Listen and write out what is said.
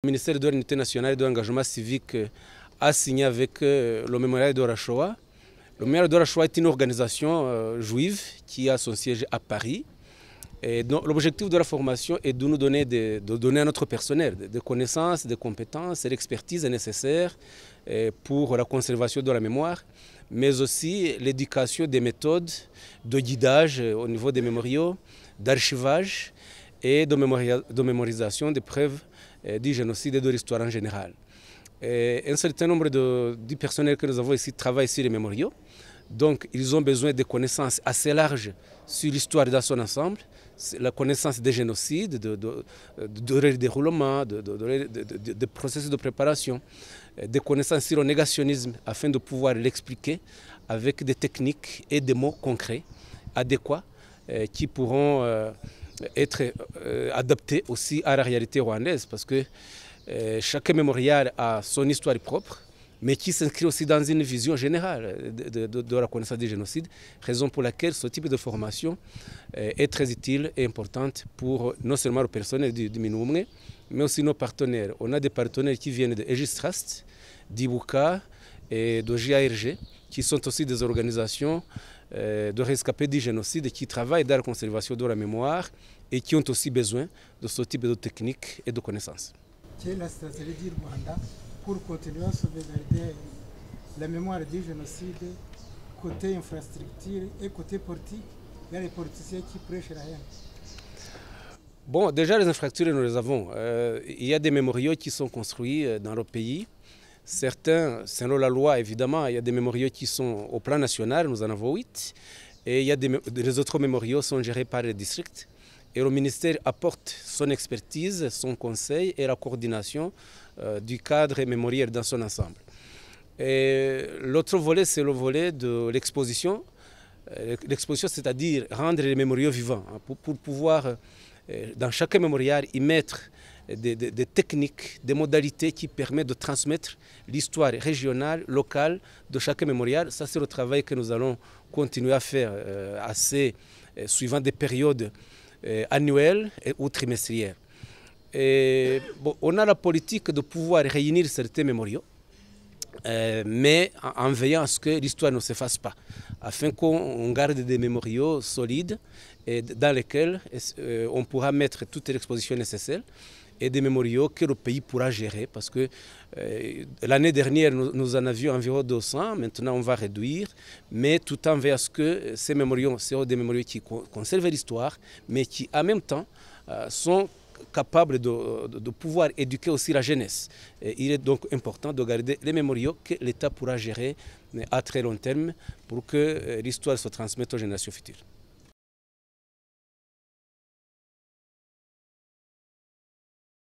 Le ministère de l'Unité nationale et de l'engagement civique a signé avec le mémorial de la Shoah. Le mémorial de la Shoah est une organisation juive qui a son siège à Paris. L'objectif de la formation est de nous donner, à notre personnel des connaissances, des compétences et l'expertise nécessaires pour la conservation de la mémoire, mais aussi l'éducation des méthodes de guidage au niveau des mémoriaux, d'archivage et de mémorisation des preuves du génocide et de l'histoire en général. Un certain nombre du personnel que nous avons ici travaille sur les mémoriaux. Donc, ils ont besoin de connaissances assez larges sur l'histoire dans son ensemble, la connaissance des génocides, de déroulement, de processus de préparation, des connaissances sur le négationnisme afin de pouvoir l'expliquer avec des techniques et des mots concrets, adéquats, qui pourront être adaptés aussi à la réalité rwandaise, parce que chaque mémorial a son histoire propre, mais qui s'inscrit aussi dans une vision générale de la connaissance du génocide, raison pour laquelle ce type de formation est très utile et importante pour non seulement le personnel du Minumwe, mais aussi nos partenaires. On a des partenaires qui viennent de Aegis Trust, d'Ibuka et de JARG, qui sont aussi des organisations de rescapés du génocide qui travaillent dans la conservation de la mémoire et qui ont aussi besoin de ce type de techniques et de connaissances. Quelle est la stratégie du Rwanda pour continuer à sauvegarder la mémoire du génocide côté infrastructure et côté politique? Il y a les politiciens qui prêchent la haine. Bon, déjà les infrastructures, nous les avons. Il y a des mémoriaux qui sont construits dans le pays. Certains, selon la loi, évidemment, il y a des mémoriaux qui sont au plan national, nous en avons 8. Et il y a les autres mémoriaux sont gérés par les districts. Et le ministère apporte son expertise, son conseil et la coordination du cadre mémoriel dans son ensemble. L'autre volet, c'est le volet de l'exposition. L'exposition, c'est-à-dire rendre les mémoriaux vivants, pour pouvoir, dans chaque mémorial, y mettre des techniques, des modalités qui permettent de transmettre l'histoire régionale, locale de chaque mémorial. Ça, c'est le travail que nous allons continuer à faire, suivant des périodes annuelles ou trimestrielles. On a la politique de pouvoir réunir certains mémoriaux, mais en veillant à ce que l'histoire ne s'efface pas, afin qu'on garde des mémoriaux solides et dans lesquels on pourra mettre toute l'exposition nécessaire et des mémoriaux que le pays pourra gérer, parce que l'année dernière, nous en avions environ 200, maintenant on va réduire, mais tout en veillant à ce que ces mémoriaux soient des mémoriaux qui conservent l'histoire, mais qui en même temps sont capables de pouvoir éduquer aussi la jeunesse. Il est donc important de garder les mémoriaux que l'État pourra gérer à très long terme pour que l'histoire se transmette aux générations futures.